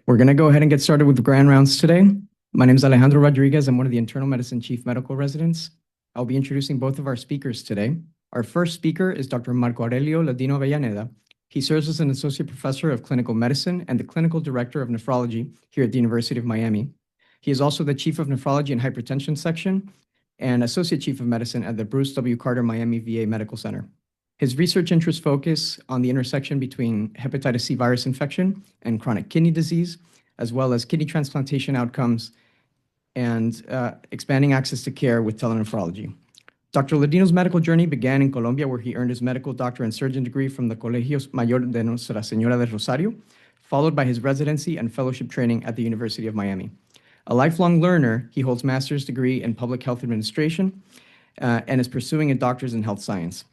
We're going to go ahead and get started with the grand rounds today. My name is Alejandro Rodriguez. I'm one of the internal medicine chief medical residents. I'll be introducing both of our speakers today. Our first speaker is Dr. Marco Aurelio Ladino Avellaneda. He serves as an associate professor of clinical medicine and the clinical director of nephrology here at the University of Miami. He is also the chief of nephrology and hypertension section and associate chief of medicine at the Bruce W. Carter Miami VA Medical Center. His research interests focus on the intersection between hepatitis C virus infection and chronic kidney disease, as well as kidney transplantation outcomes and expanding access to care with telenephrology. Dr. Ladino's medical journey began in Colombia, where he earned his medical doctor and surgeon degree from the Colegio Mayor de Nuestra Señora del Rosario, followed by his residency and fellowship training at the University of Miami. A lifelong learner, he holds master's degree in public health administration and is pursuing a doctor's in health science.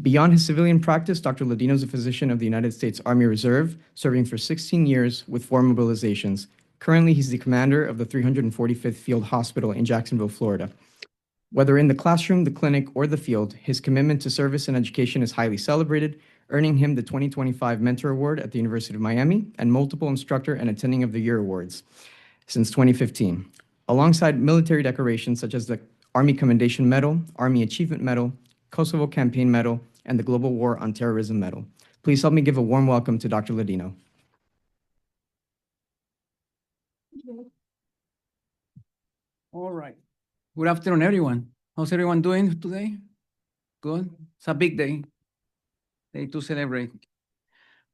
Beyond his civilian practice, Dr. Ladino is a physician of the United States Army Reserve, serving for 16 years with 4 mobilizations. Currently, he's the commander of the 345th Field Hospital in Jacksonville, Florida. Whether in the classroom, the clinic, or the field, his commitment to service and education is highly celebrated, earning him the 2025 Mentor Award at the University of Miami and multiple Instructor and Attending of the Year awards since 2015, alongside military decorations such as the Army Commendation Medal, Army Achievement Medal, Kosovo Campaign Medal, and the Global War on Terrorism Medal. Please help me give a warm welcome to Dr. Ladino. All right. Good afternoon, everyone. How's everyone doing today? Good? It's a big day to celebrate.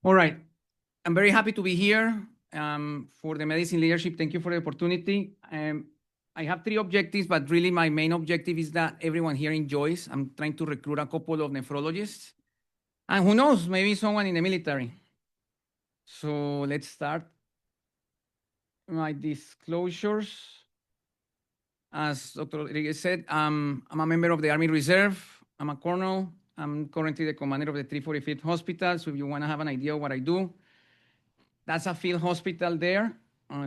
All right. I'm very happy to be here for the medicine leadership. Thank you for the opportunity. I have 3 objectives, but really my main objective is that everyone here enjoys. I'm trying to recruit a couple of nephrologists. And who knows, maybe someone in the military. So let's start. My disclosures. As Dr. Rodriguez said, I'm a member of the Army Reserve. I'm a colonel. I'm currently the commander of the 345th Hospital. So if you want to have an idea of what I do, that's a field hospital there.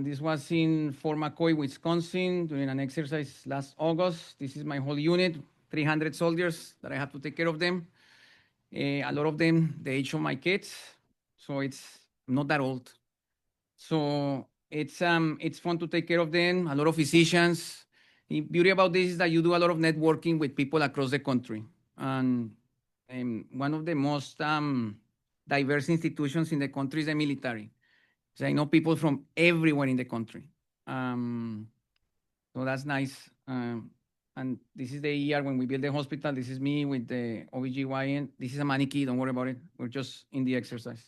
This was in Fort McCoy, Wisconsin, during an exercise last August. This is my whole unit, 300 soldiers that I have to take care of them. A lot of them the age of my kids, so I'm not that old. So it's fun to take care of them, a lot of physicians. The beauty about this is that you do a lot of networking with people across the country. And one of the most diverse institutions in the country is the military. So I know people from everywhere in the country. So that's nice. And this is the year when we build the hospital. This is me with the OBGYN. This is a manicky, don't worry about it. We're just in the exercise.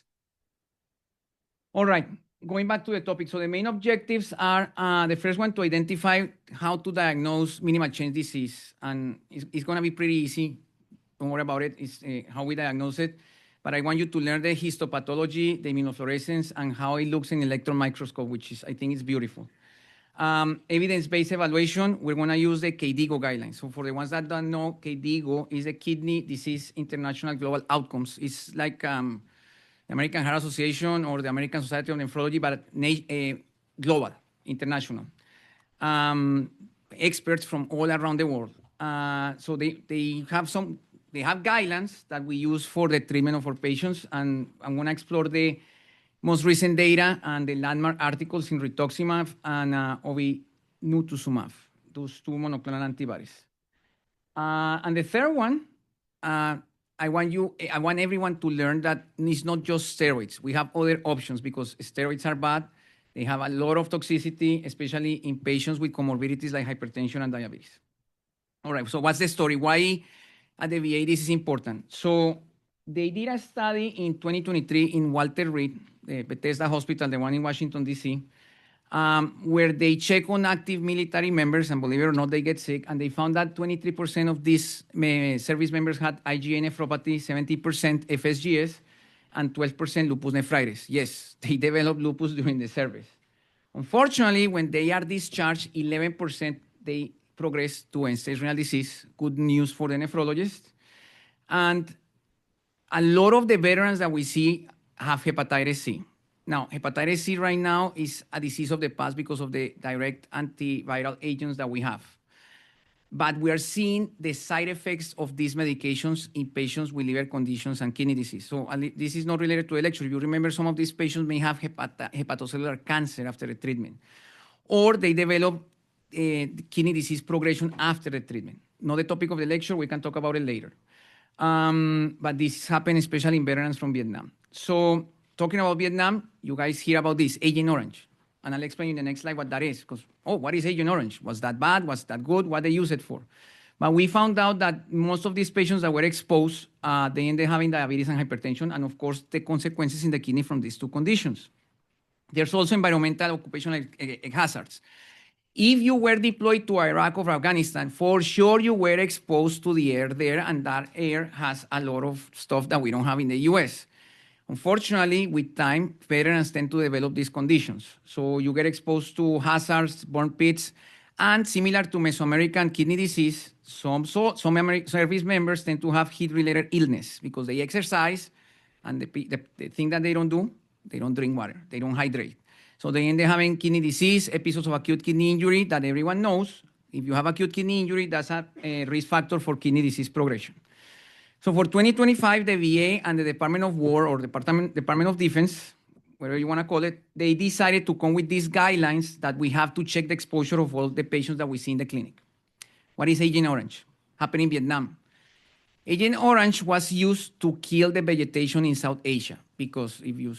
All right, going back to the topic. So the main objectives are, the first one, to identify how to diagnose minimal change disease. And it's gonna be pretty easy. Don't worry about it. It's how we diagnose it. But I want you to learn the histopathology, the immunofluorescence, and how it looks in electron microscope, which I think is beautiful. Evidence-based evaluation, we're going to use the KDIGO guidelines. So for the ones that don't know, KDIGO is the Kidney Disease International Global Outcomes. It's like the American Heart Association or the American Society of Nephrology, but global, international. Experts from all around the world. So they have guidelines that we use for the treatment of our patients, and I'm going to explore the most recent data and the landmark articles in rituximab and obinutuzumab, those 2 monoclonal antibodies. And the third one, I want everyone to learn that it's not just steroids. We have other options because steroids are bad. They have a lot of toxicity, especially in patients with comorbidities like hypertension and diabetes. All right, so what's the story? Why at the VA this is important? So they did a study in 2023 in Walter Reed, the Bethesda Hospital, the one in Washington, D.C., where they check on active military members, and believe it or not, they get sick, and they found that 23% of these service members had IgA nephropathy, 70% FSGS, and 12% lupus nephritis. Yes, they developed lupus during the service. Unfortunately, when they are discharged, 11% they progress to end-stage renal disease. Good news for the nephrologist. And a lot of the veterans that we see have hepatitis C. Now, hepatitis C right now is a disease of the past because of the direct antiviral agents that we have. but we are seeing the side effects of these medications in patients with liver conditions and kidney disease. So this is not related to the lecture. You remember some of these patients may have hepatocellular cancer after the treatment, or they develop kidney disease progression after the treatment. Not the topic of the lecture, we can talk about it later. But this happens especially in veterans from Vietnam. So talking about Vietnam, you guys hear about this, Agent Orange. And I'll explain in the next slide what that is. Because, what is Agent Orange? Was that bad? Was that good? What they use it for? But we found out that most of these patients that were exposed, they ended up having diabetes and hypertension, and of course, the consequences in the kidney from these two conditions. There's also environmental occupational hazards. If you were deployed to Iraq or Afghanistan, for sure you were exposed to the air there, and that air has a lot of stuff that we don't have in the US. Unfortunately, with time, veterans tend to develop these conditions. So you get exposed to hazards, burn pits, and similar to Mesoamerican kidney disease, some service members tend to have heat-related illness because they exercise, and the thing that they don't do, they don't drink water, they don't hydrate. So they end up having kidney disease, episodes of acute kidney injury that everyone knows. If you have acute kidney injury, that's a risk factor for kidney disease progression. So for 2025, the VA and the Department of War or Department of Defense, whatever you want to call it, they decided to come with these guidelines that we have to check the exposure of all the patients that we see in the clinic. What is Agent Orange? Happened in Vietnam. Agent Orange was used to kill the vegetation in South Asia because if you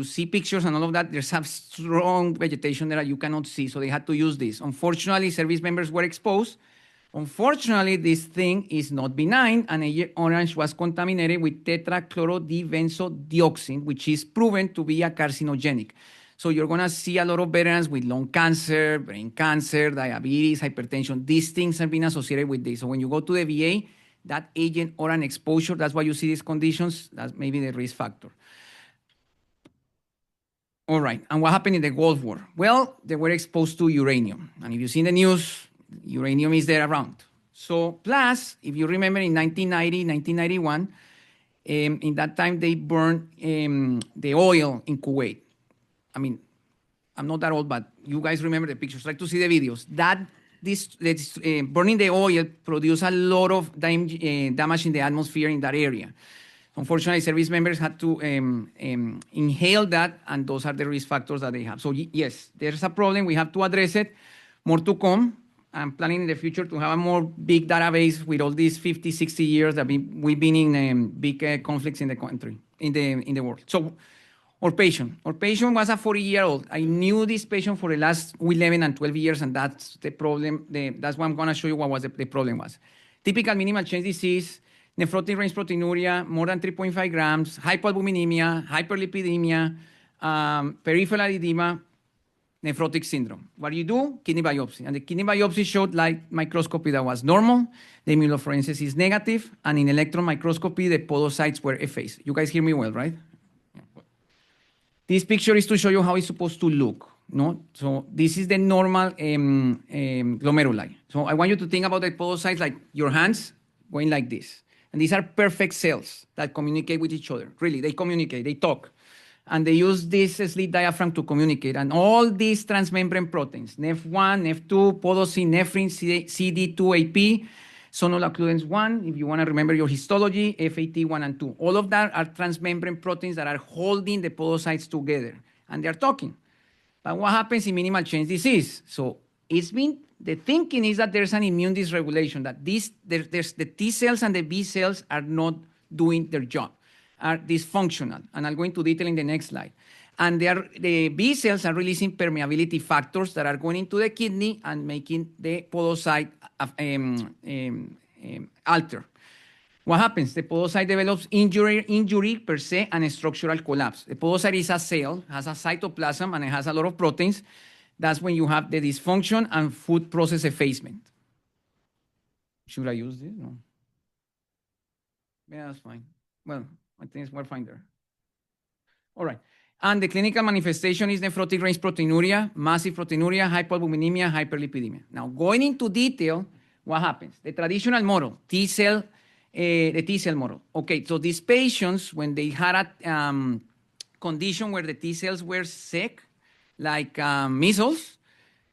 see pictures and all of that, there's a strong vegetation there that you cannot see, so they had to use this. Unfortunately, service members were exposed. Unfortunately, this thing is not benign, and Agent Orange was contaminated with tetrachlorodibenzodioxin, which is proven to be a carcinogenic. So you're going to see a lot of veterans with lung cancer, brain cancer, diabetes, hypertension. These things have been associated with this. So when you go to the VA, that Agent Orange exposure, that's why you see these conditions, that's maybe the risk factor. All right, and what happened in the Gulf War? Well, they were exposed to uranium. And if you see in the news, uranium is there around. So plus, if you remember in 1990, 1991, in that time they burned the oil in Kuwait. I mean, I'm not that old, but you guys remember the pictures. Try to see the videos. Burning the oil produced a lot of damage in the atmosphere in that area. Unfortunately, service members had to inhale that, and those are the risk factors that they have. So yes, there's a problem. We have to address it. More to come. I'm planning in the future to have a more big database with all these 50, 60 years that we've been in big conflicts in the country, in the world. So our patient was a 40-year-old. I knew this patient for the last 11 and 12 years, and that's the problem. That's why I'm going to show you what was the problem was. Typical minimal change disease, nephrotic range proteinuria, more than 3.5 grams, hypoalbuminemia, hyperlipidemia, peripheral edema, nephrotic syndrome. What do you do? Kidney biopsy. And the kidney biopsy showed light microscopy that was normal, the immunofluorescence is negative, and in electron microscopy, the podocytes were effaced. You guys hear me well, right? This picture is to show you how it's supposed to look. No? So this is the normal glomeruli. So I want you to think about the podocytes like your hands going like this. And these are perfect cells that communicate with each other. Really, they communicate, they talk. And they use this slit diaphragm to communicate. And all these transmembrane proteins, NEF1, NEF2, podocin, nephrin, CD2AP, sonoloccludenz 1, if you want to remember your histology, FAT1 and 2. All of that are transmembrane proteins that are holding the podocytes together. And they're talking. But what happens in minimal change disease? So the thinking is that there's an immune dysregulation, that there's the T cells and the B cells are not doing their job, are dysfunctional. And I'll go into detail in the next slide. And the B cells are releasing permeability factors that are going into the kidney and making the podocyte alter. What happens? The podocyte develops injury per se and a structural collapse. The podocyte is a cell, has a cytoplasm, and it has a lot of proteins. That's when you have the dysfunction and food process effacement. Should I use this? No. Yeah, that's fine. Well, I think it's more fine there. All right. And the clinical manifestation is nephrotic range proteinuria, massive proteinuria, hypoalbuminemia, hyperlipidemia. Now, going into detail, what happens? The traditional model, the T cell model. Okay, so these patients, when they had a condition where the T cells were sick, like measles,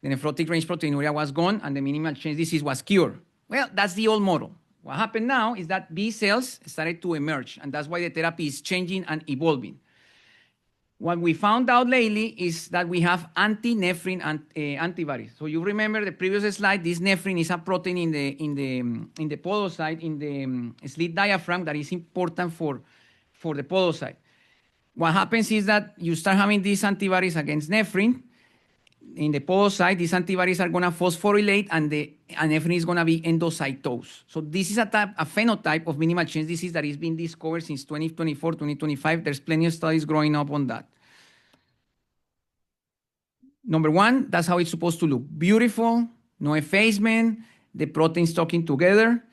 The nephrotic range proteinuria was gone, and the minimal change disease was cured. Well, that's the old model. What happened now is that B cells started to emerge, and that's why the therapy is changing and evolving. What we found out lately is that we have anti-nephrin antibodies. So you remember the previous slide, this nephrin is a protein in the podocyte, in the slit diaphragm that is important for the podocyte. What happens is that you start having these antibodies against nephrin. In the podocyte, these antibodies are going to phosphorylate, and nephrin is going to be endocytosed. So this is a phenotype of minimal change disease that is being discovered since 2024, 2025. There's plenty of studies growing up on that. Number one, that's how it's supposed to look. Beautiful, no effacement, the proteins talking together.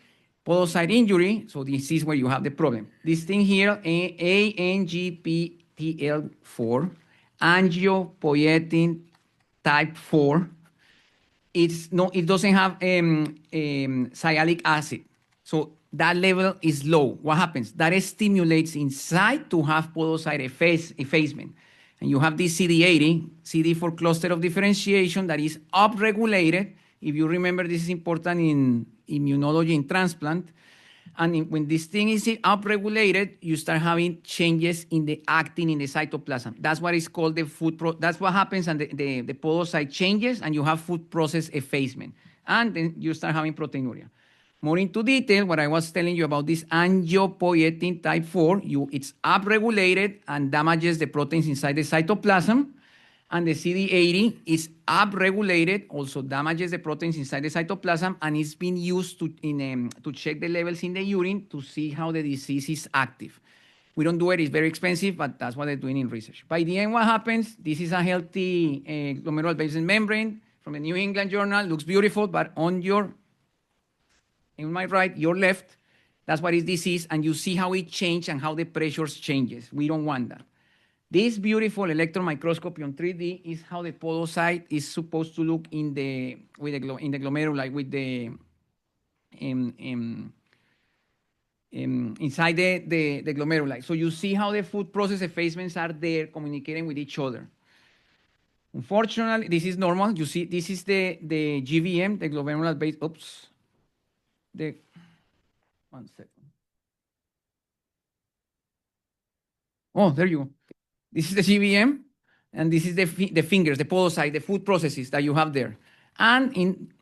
Podocyte injury, so this is where you have the problem. This thing here, ANGPTL4, angiopoietin type 4, it doesn't have sialic acid. So that level is low. What happens? That stimulates inside to have podocyte effacement. And you have this CD80, CD4 cluster of differentiation that is upregulated. If you remember, this is important in immunology in transplant. And when this thing is upregulated, you start having changes in the actin in the cytoplasm. That's what is called the that's what happens, and the podocyte changes, and you have food process effacement. And then you start having proteinuria. More into detail, what I was telling you about this angiopoietin type 4, it's upregulated and damages the proteins inside the cytoplasm. And the CD80 is upregulated, also damages the proteins inside the cytoplasm, and it's been used to check the levels in the urine to see how the disease is active. We don't do it, it's very expensive, but that's what they're doing in research. By the end, what happens? This is a healthy glomerular basement membrane from the New England Journal, looks beautiful, but in my right, your left, that's what is disease, and you see how it changes and how the pressures changes. We don't want that. This beautiful electron microscopy on 3D is how the podocyte is supposed to look in the glomeruli, with the inside the glomeruli. So you see how the food process effacements are there communicating with each other. Unfortunately, this is normal. You see, this is the GVM, the glomerular base. Oops. One second. Oh, there you go. This is the GVM, and this is the fingers, the podocyte, the food processes that you have there. And in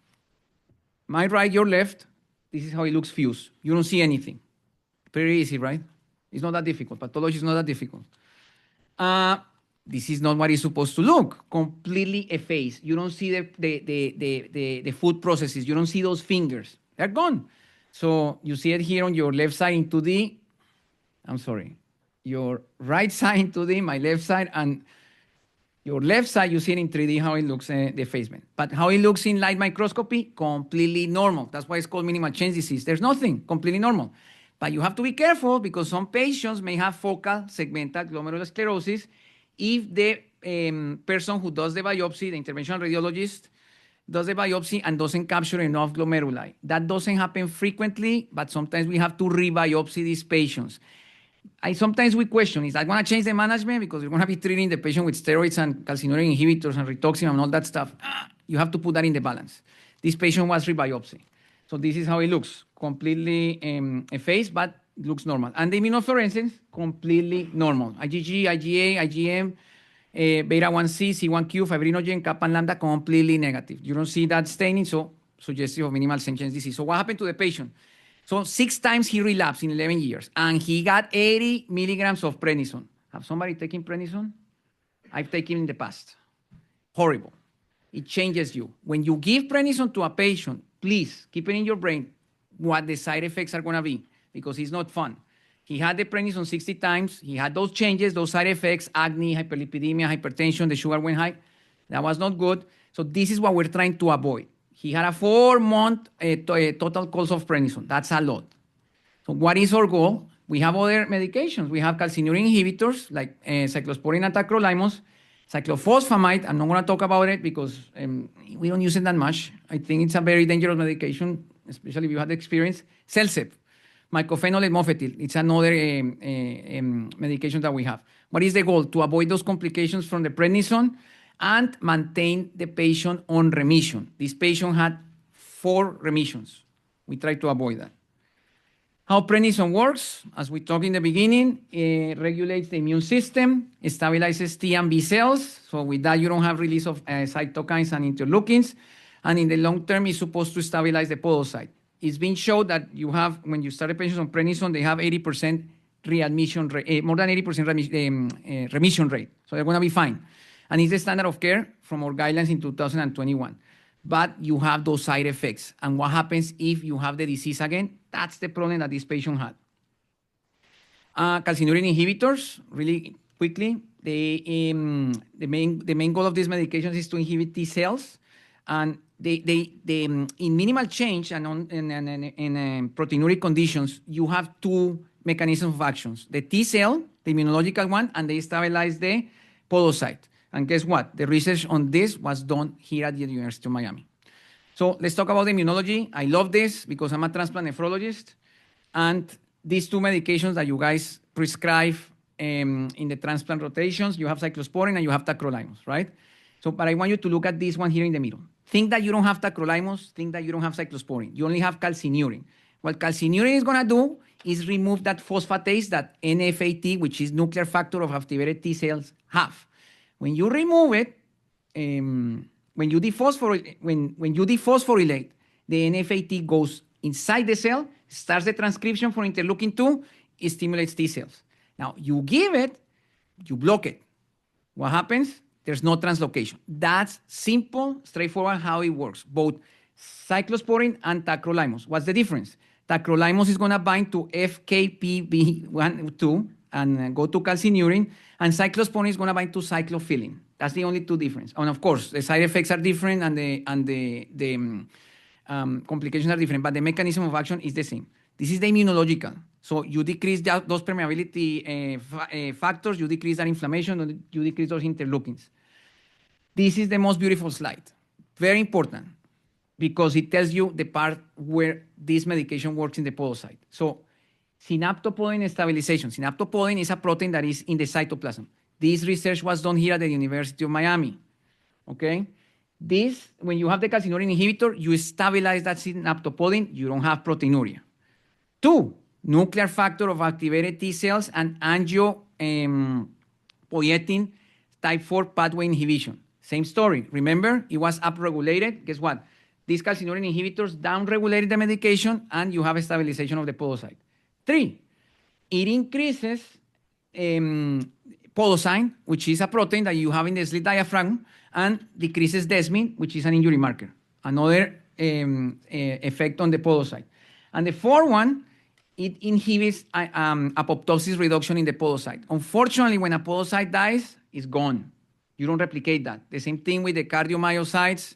my right, your left, this is how it looks fused. You don't see anything. Pretty easy, right? It's not that difficult. Pathology is not that difficult. This is not what it's supposed to look. Completely effaced. You don't see the food processes. You don't see those fingers. They're gone. So you see it here on your left side in 2D. I'm sorry. Your right side in 2D, my left side, and your left side, you see it in 3D how it looks, the effacement. But how it looks in light microscopy, completely normal. That's why it's called minimal change disease. There's nothing, completely normal. But you have to be careful because some patients may have focal segmental glomerulosclerosis if the person who does the biopsy, the interventional radiologist, does the biopsy and doesn't capture enough glomeruli. That doesn't happen frequently, but sometimes we have to rebiopsy these patients. Sometimes we question, is that going to change the management? Because we're going to be treating the patient with steroids and calcineurin inhibitors and rituximab and all that stuff. You have to put that in the balance. This patient was rebiopsy. So this is how it looks, completely effaced, but looks normal. And the immunofluorescence, completely normal. IgG, IgA, IgM, beta-1c, C1q, fibrinogen, kappa and lambda, completely negative. You don't see that staining, so suggestive of minimal change disease. So what happened to the patient? So 6 times he relapsed in 11 years, and he got 80 milligrams of prednisone. Have somebody taken prednisone? I've taken in the past. Horrible. It changes you. When you give prednisone to a patient, please keep it in your brain what the side effects are going to be, because it's not fun. He had the prednisone 60 times. He had those changes, those side effects, acne, hyperlipidemia, hypertension, the sugar went high. That was not good. So this is what we're trying to avoid. He had a 4-month total course of prednisone. That's a lot. So what is our goal? We have other medications. We have calcineurin inhibitors like cyclosporine and tacrolimus, cyclophosphamide. I'm not going to talk about it because we don't use it that much. I think it's a very dangerous medication, especially if you have experience. Celsep, mycophenolate mofetil. It's another medication that we have. What is the goal? To avoid those complications from the prednisone and maintain the patient on remission. This patient had 4 remissions. We try to avoid that. How prednisone works, as we talked in the beginning, it regulates the immune system, it stabilizes T and B cells. So with that, you don't have release of cytokines and interleukins. And in the long term, it's supposed to stabilize the podocyte. It's been shown that you have, when you start a patient on prednisone, they have 80% readmission rate, more than 80% remission rate. So they're going to be fine. And it's the standard of care from our guidelines in 2021. But you have those side effects. And what happens if you have the disease again? That's the problem that this patient had. Calcineurin inhibitors, really quickly, the main goal of these medications is to inhibit T cells. And in minimal change and in proteinuric conditions, you have 2 mechanisms of actions. The T cell, the immunological one, and they stabilize the podocyte. And guess what? The research on this was done here at the University of Miami. So let's talk about immunology. I love this because I'm a transplant nephrologist. And these 2 medications that you guys prescribe in the transplant rotations, you have cyclosporine and you have tacrolimus, right? So, but I want you to look at this one here in the middle. Think that you don't have tacrolimus, think that you don't have cyclosporine. You only have calcineurin. What calcineurin is going to do is remove that phosphatase that NFAT, which is nuclear factor of activated T cells, have. When you remove it, when you dephosphorylate, the NFAT goes inside the cell, starts the transcription for interleukin-2, it stimulates T cells. Now, you give it, you block it. What happens? There's no translocation. That's simple, straightforward how it works. Both cyclosporine and tacrolimus. What's the difference? Tacrolimus is going to bind to FKBP1-2 and go to calcineurin, and cyclosporine is going to bind to cyclophilin. That's the only 2 differences. And of course, the side effects are different and the complications are different, but the mechanism of action is the same. This is the immunological. So you decrease those permeability factors, you decrease that inflammation, you decrease those interleukins. This is the most beautiful slide. Very important because it tells you the part where this medication works in the podocyte. So synaptopodin stabilization. Synaptopodin is a protein that is in the cytoplasm. This research was done here at the University of Miami. Okay? This, when you have the calcineurin inhibitor, you stabilize that synaptopodin, you don't have proteinuria. 2, nuclear factor of activated T cells and angiopoietin type 4 pathway inhibition. Same story. Remember, it was upregulated. Guess what? These calcineurin inhibitors downregulated the medication and you have a stabilization of the podocyte. 3, it increases podosine, which is a protein that you have in the slit diaphragm, and decreases desmin, which is an injury marker, another effect on the podocyte. And the 4th one, it inhibits apoptosis reduction in the podocyte. Unfortunately, when a podocyte dies, it's gone. You don't replicate that. The same thing with the cardiomyocytes.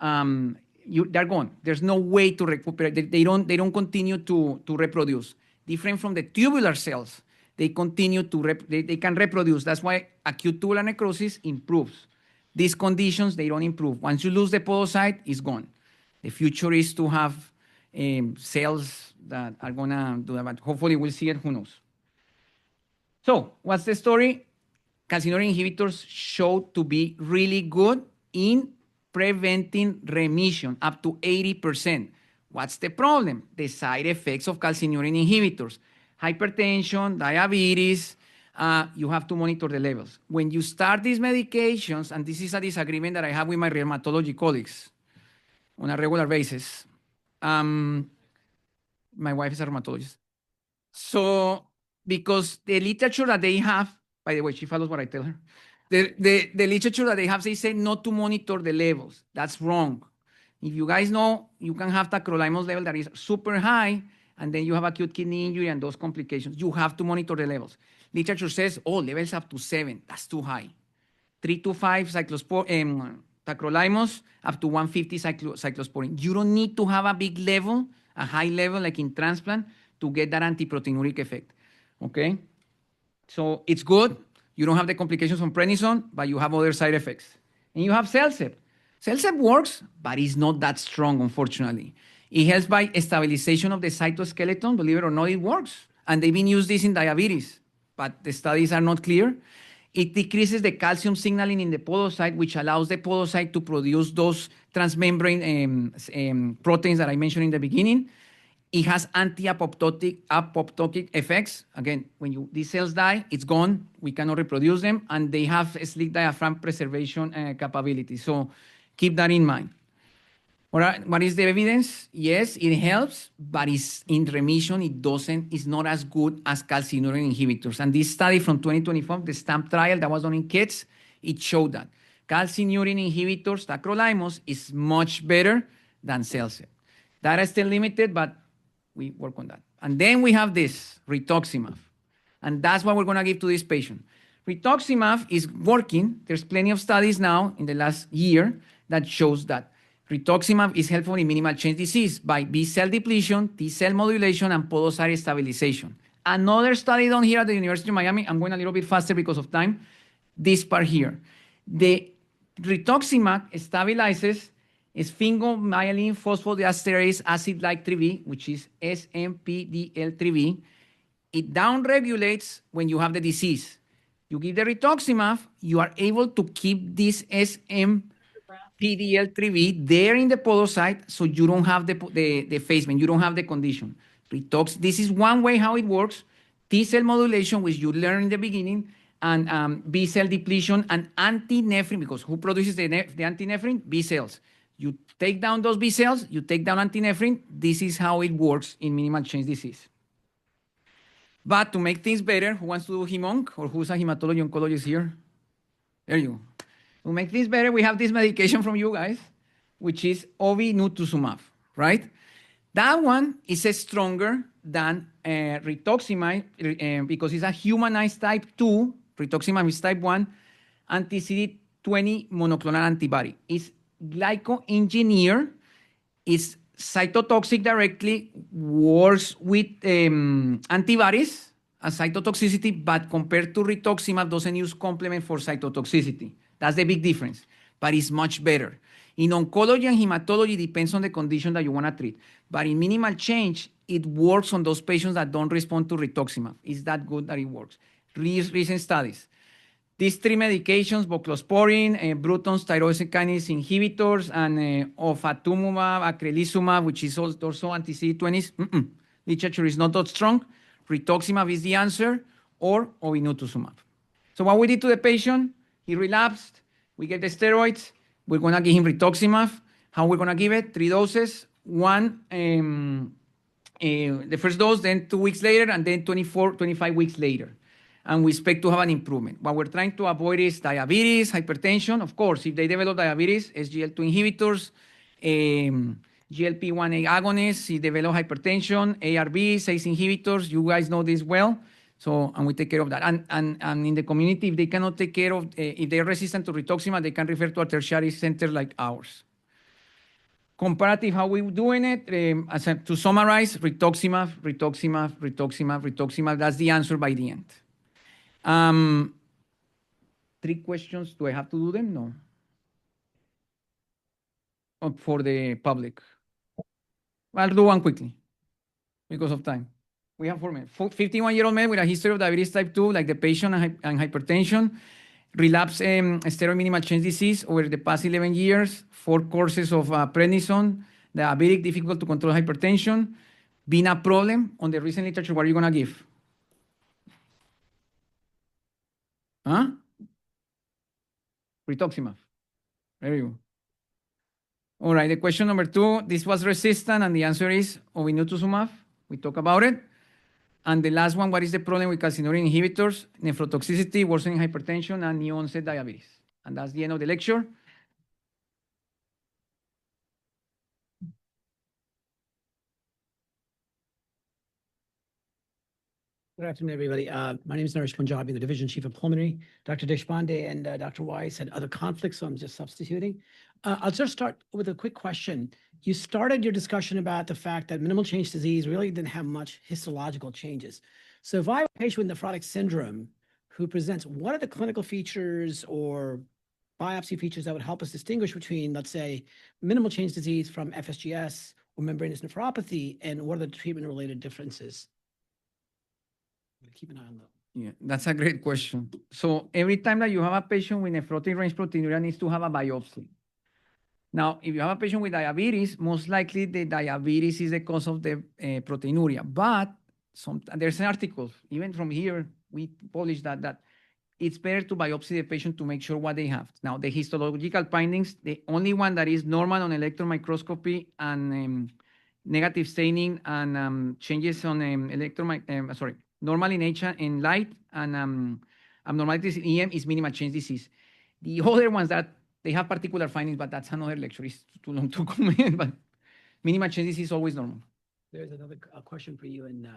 They're gone. There's no way to recuperate. They don't continue to reproduce. Different from the tubular cells, they continue to they can reproduce. That's why acute tubular necrosis improves. These conditions, they don't improve. Once you lose the podocyte, it's gone. The future is to have cells that are going to do that, but hopefully we'll see it, who knows. So what's the story? Calcineurin inhibitors show to be really good in preventing remission, up to 80%. What's the problem? The side effects of calcineurin inhibitors. Hypertension, diabetes, you have to monitor the levels. When you start these medications, and this is a disagreement that I have with my rheumatology colleagues on a regular basis. My wife is a rheumatologist. So, because the literature that they have, by the way, she follows what I tell her. The literature that they have, they say not to monitor the levels. That's wrong. If you guys know, you can have tacrolimus level that is super high, and then you have acute kidney injury and those complications. You have to monitor the levels. Literature says, oh, levels up to 7. That's too high. 3 to 5 tacrolimus, up to 150 cyclosporine. You don't need to have a big level, a high level like in transplant, to get that antiproteinuric effect. Okay? So it's good. You don't have the complications from prednisone, but you have other side effects. And you have CellCept. CellCept works, but it's not that strong, unfortunately. It helps by stabilization of the cytoskeleton. Believe it or not, it works. And they've been used this in diabetes, but the studies are not clear. it decreases the calcium signaling in the podocyte, which allows the podocyte to produce those transmembrane proteins that I mentioned in the beginning. It has anti-apoptotic effects. Again, when these cells die, it's gone. We cannot reproduce them, and they have a sleek diaphragm preservation capability. So keep that in mind. All right, what is the evidence? Yes, it helps, but it's in remission. It's not as good as calcineurin inhibitors. And this study from 2024, the STAMP trial that was done in kids, it showed that calcineurin inhibitors, tacrolimus, is much better than Celsep. That is still limited, but we work on that. And then we have this, rituximab. And that's what we're going to give to this patient. Rituximab is working. There's plenty of studies now in the last year that shows that rituximab is helpful in minimal change disease by B-cell depletion, T-cell modulation, and podocyte stabilization. Another study done here at the University of Miami, I'm going a little bit faster because of time, this part here. The rituximab stabilizes sphingomyelin phosphodiesterase acid-like 3B, which is SMPDL3B. It downregulates when you have the disease. You give the rituximab, you are able to keep this SMPDL3B there in the podocyte, so you don't have the effacement, you don't have the condition. This is one way how it works. T-cell modulation, which you learned in the beginning, and B-cell depletion and anti-nephrin, because who produces the anti-nephrin? B-cells. You take down those B-cells, you take down anti-nephrin. This is how it works in minimal change disease. But to make things better, who wants to do hemonc, or who's a hematology oncologist here? There you go. To make this better, we have this medication from you guys, which is obinutuzumab, right? That one is stronger than rituximab because it's a humanized type 2. Rituximab is type 1 anti-CD20 monoclonal antibody. It's glyco-engineered, it's cytotoxic directly, works with antibodies as cytotoxicity, but compared to rituximab, doesn't use complement for cytotoxicity. That's the big difference, but it's much better. In oncology and hematology, depends on the condition that you want to treat. But in minimal change, it works on those patients that don't respond to rituximab. It's that good that it works. Recent studies. These three medications, voclosporin, Bruton's tyrosine kinase inhibitors, and ofatumumab, acrelizumab, which is also anti-CD20s, literature is not that strong. Rituximab is the answer, or obinutuzumab. So what we did to the patient, he relapsed, we get the steroids, we're going to give him rituximab. How we're going to give it? 3 doses, one, the first dose, then 2 weeks later, and then 25 weeks later. And we expect to have an improvement. What we're trying to avoid is diabetes, hypertension. Of course, if they develop diabetes, SGLT2 inhibitors, GLP-1 agonists, if they develop hypertension, ARBs, ACE inhibitors, you guys know this well. So, and we take care of that. And in the community, if they cannot take care of, if they're resistant to rituximab, they can refer to a tertiary center like ours. Comparative, how we're doing it, to summarize, rituximab, that's the answer by the end. 3 questions. Do I have to do them? No. For the public. I'll do one quickly because of time. We have 4 minutes. 51-year-old man with a history of diabetes type 2, like the patient and hypertension, relapse steroid minimal change disease over the past 11 years, 4 courses of prednisone, diabetic, difficult to control hypertension, been a problem on the recent literature. What are you going to give? Huh? Rituximab. There you go. All right, the question number 2, this was resistant, and the answer is obinutuzumab. We talk about it. And the last one, what is the problem with calcineurin inhibitors? Nephrotoxicity, worsening hypertension, and new onset diabetes. And that's the end of the lecture. Good afternoon, everybody. My name is Naresh Punjabi, the Division Chief of Pulmonary. Dr. Deshpande and Dr. Weiss had other conflicts, so I'm just substituting. I'll just start with a quick question. You started your discussion about the fact that minimal change disease really didn't have much histological changes. So if I have a patient with nephrotic syndrome who presents, what are the clinical features or biopsy features that would help us distinguish between, let's say, minimal change disease from FSGS or membranous nephropathy, and what are the treatment-related differences? Keep an eye on Yeah, that's a great question. So every time that you have a patient with nephrotic range proteinuria needs to have a biopsy. Now, if you have a patient with diabetes, most likely the diabetes is the cause of the proteinuria. But there's an article, even from here, we published that it's better to biopsy the patient to make sure what they have. Now, the histological findings, the only one that is normal on electron microscopy and negative staining and changes on normal in in light and abnormalities in EM is minimal change disease. The other ones that they have particular findings, but that's another lecture. It's too long to comment, but minimal change disease is always normal. There's another question for you in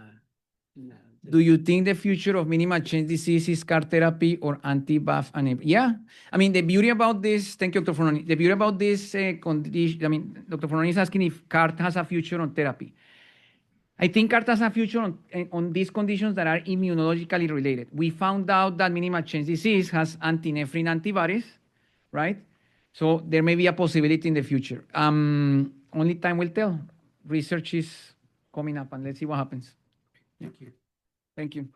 Do you think the future of minimal change disease is CAR therapy or anti-BAF and yeah? I mean, the beauty about this, thank you, Dr. Fornoni. The beauty about this condition, I mean, Dr. Fornoni is asking if CAR has a future on therapy. I think CAR has a future on these conditions that are immunologically related. We found out that minimal change disease has anti-nephrin antibodies, right? So there may be a possibility in the future. Only time will tell. Research is coming up, and let's see what happens. Thank you. Thank you.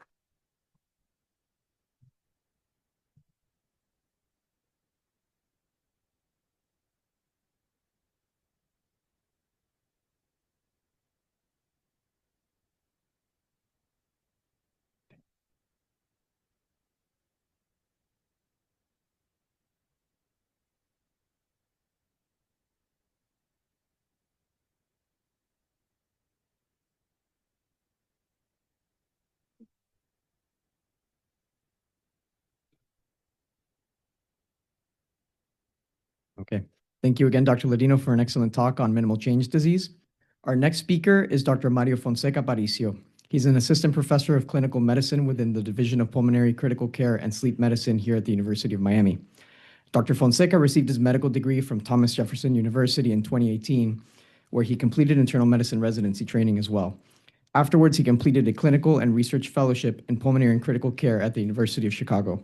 Okay. Thank you again, Dr. Ladino, for an excellent talk on minimal change disease. Our next speaker is Dr. Mario Fonseca Paricio. He's an assistant professor of clinical medicine within the Division of Pulmonary Critical Care and Sleep Medicine here at the University of Miami. Dr. Fonseca received his medical degree from Thomas Jefferson University in 2018, where he completed internal medicine residency training as well. Afterwards, he completed a clinical and research fellowship in pulmonary and critical care at the University of Chicago.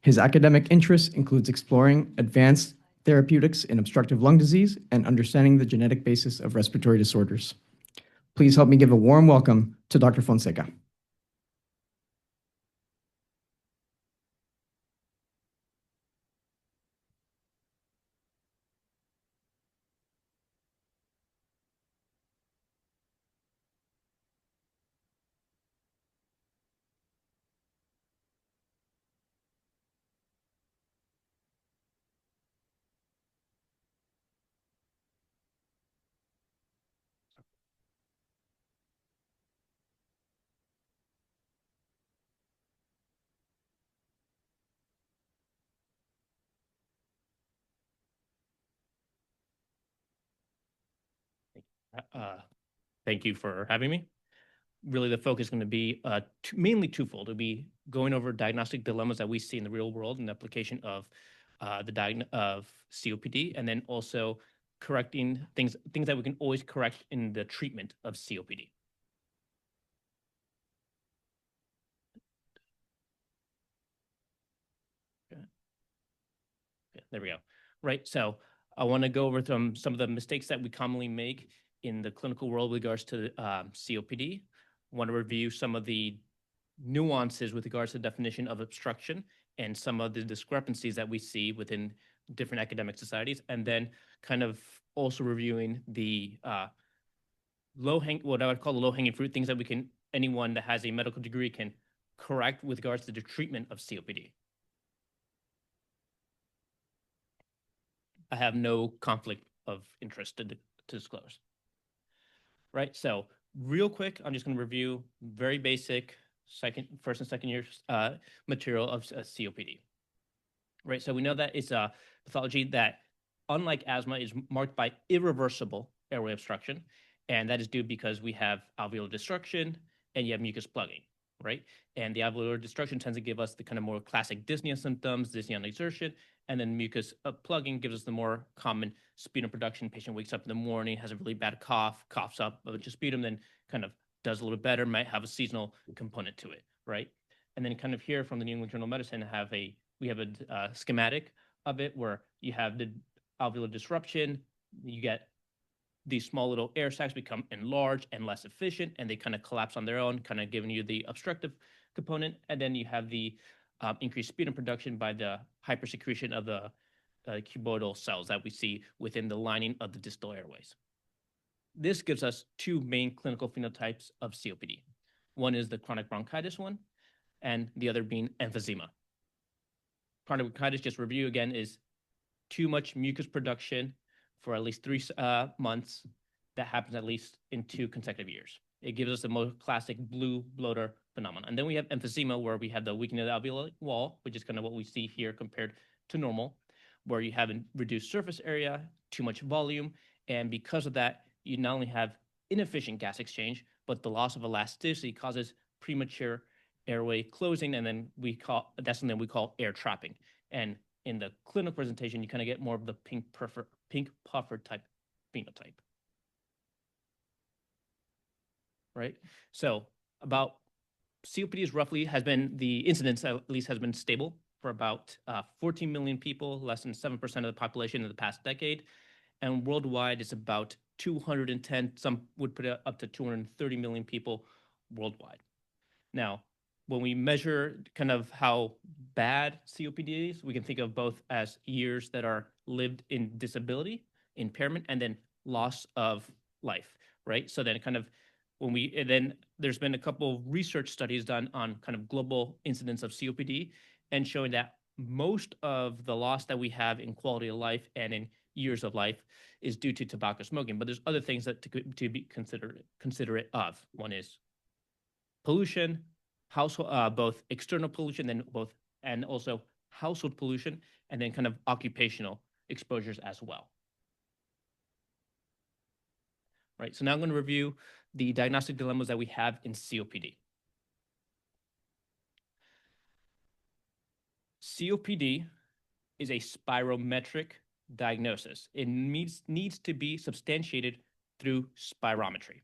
His academic interest includes exploring advanced therapeutics in obstructive lung disease and understanding the genetic basis of respiratory disorders. Please help me give a warm welcome to Dr. Fonseca. Thank you for having me. Really, the focus is going to be mainly twofold. It'll be going over diagnostic dilemmas that we see in the real world and the application of of COPD, and then also correcting things that we can always correct in the treatment of COPD. Okay, there we go. Right, so I want to go over some of the mistakes that we commonly make in the clinical world with regards to COPD. I want to review some of the nuances with regards to the definition of obstruction and some of the discrepancies that we see within different academic societies, and then kind of also reviewing the what I would call the low-hanging fruit, things that anyone that has a medical degree can correct with regards to the treatment of COPD. I have no conflict of interest to disclose. Right, so real quick, I'm just going to review very basic first and second year material of COPD. Right, so we know that it's a pathology that, unlike asthma, is marked by irreversible airway obstruction, and that is due because we have alveolar destruction and you have mucus plugging, right? And the alveolar destruction tends to give us the kind of more classic dyspnea symptoms, dyspnea on exertion, and then mucus plugging gives us the more common sputum production. Patient wakes up in the morning, has a really bad cough, coughs up a bunch of sputum, then kind of does a little bit better, might have a seasonal component to it, right? And then kind of here from the New England Journal of Medicine, we have a schematic of it where you have the alveolar disruption, you get these small little air sacs become enlarged and less efficient, and they kind of collapse on their own, kind of giving you the obstructive component, and then you have the increased sputum production by the hypersecretion of the cuboidal cells that we see within the lining of the distal airways. This gives us two main clinical phenotypes of COPD. One is the chronic bronchitis one, and the other being emphysema. Chronic bronchitis, just review again, is too much mucus production for at least 3 months that happens at least in 2 consecutive years. It gives us the most classic blue bloater phenomenon. And then we have emphysema, where we have the weakening of the alveolar wall, which is kind of what we see here compared to normal, where you have a reduced surface area, too much volume, and because of that, you not only have inefficient gas exchange, but the loss of elasticity causes premature airway closing, and then that's something we call air trapping. And in the clinical presentation, you kind of get more of the pink puffer type phenotype. Right? So about COPD is roughly the incidence at least has been stable for about 14 million people, less than 7% of the population in the past decade. And worldwide, it's about 210, some would put it up to 230 million people worldwide. Now, when we measure kind of how bad COPD is, we can think of both as years that are lived in disability, impairment, and then loss of life, right? So then kind of then there's been a couple of research studies done on kind of global incidence of COPD and showing that most of the loss that we have in quality of life and in years of life is due to tobacco smoking. But there's other things that to be considerate of. One is pollution, household, both external pollution and also household pollution, and then kind of occupational exposures as well. Right, so now I'm going to review the diagnostic dilemmas that we have in COPD. COPD is a spirometric diagnosis. It needs to be substantiated through spirometry,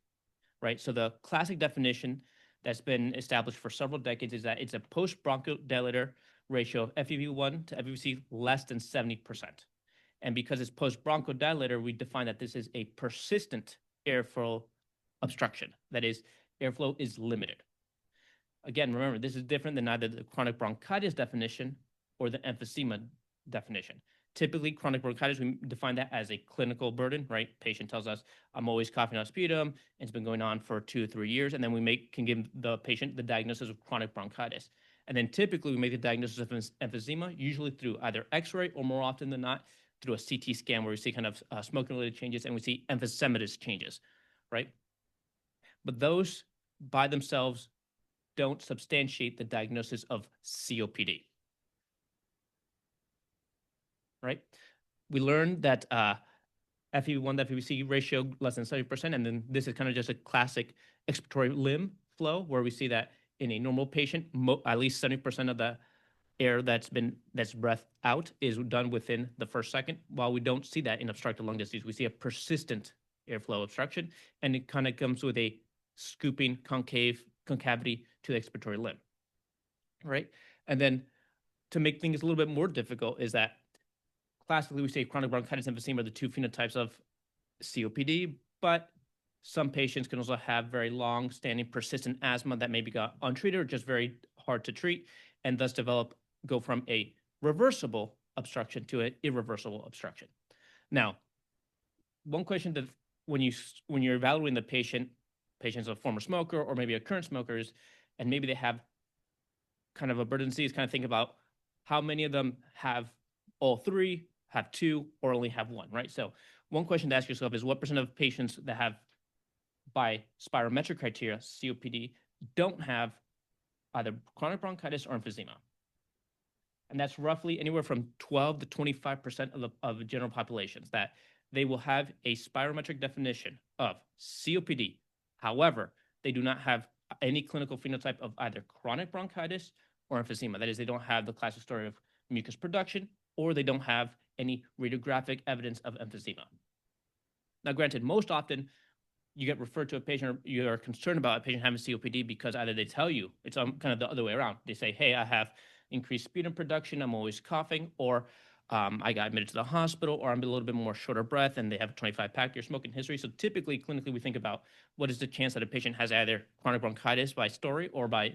right? So the classic definition that's been established for several decades is that it's a post-bronchodilator ratio of FEV1 to FEVC less than 70%. And because it's post-bronchodilator, we define that this is a persistent airflow obstruction. That is, airflow is limited. Again, remember, this is different than either the chronic bronchitis definition or the emphysema definition. Typically, chronic bronchitis, we define that as a clinical burden, right? Patient tells us, I'm always coughing out sputum, and it's been going on for 2 or 3 years, and then we can give the patient the diagnosis of chronic bronchitis. And then typically, we make the diagnosis of emphysema, usually through either X-ray or more often than not, through a CT scan where we see kind of smoking-related changes and we see emphysematous changes, right? But those by themselves don't substantiate the diagnosis of COPD. Right? We learned that FEV1 to FEVC ratio less than 70%, and then this is kind of just a classic expiratory limb flow where we see that in a normal patient, at least 70% of the air that's breathed out is done within the first second, while we don't see that in obstructive lung disease. We see a persistent airflow obstruction, and it kind of comes with a scooping concavity to the expiratory limb, right? And then to make things a little bit more difficult is that classically we say chronic bronchitis and emphysema are the 2 phenotypes of COPD, but some patients can also have very long-standing persistent asthma that maybe got untreated or just very hard to treat, and thus go from a reversible obstruction to an irreversible obstruction. Now, one question that when you're evaluating the patient's a former smoker or maybe a current smoker, and maybe they have kind of a burden disease, kind of think about how many of them have all 3, have 2, or only have 1, right? So one question to ask yourself is what % of patients that have, by spirometric criteria, COPD, don't have either chronic bronchitis or emphysema? And that's roughly anywhere from 12 to 25% of the general populations, that they will have a spirometric definition of COPD. However, they do not have any clinical phenotype of either chronic bronchitis or emphysema. That is, they don't have the classic story of mucus production, or they don't have any radiographic evidence of emphysema. Now, granted, most often you get referred to a patient, or you are concerned about a patient having COPD because either they tell you, it's kind of the other way around. They say, hey, I have increased sputum production, I'm always coughing, or I got admitted to the hospital, or I'm a little bit more shorter breath and they have a 25-pack, smoking history. So typically, clinically, we think about what is the chance that a patient has either chronic bronchitis by story or by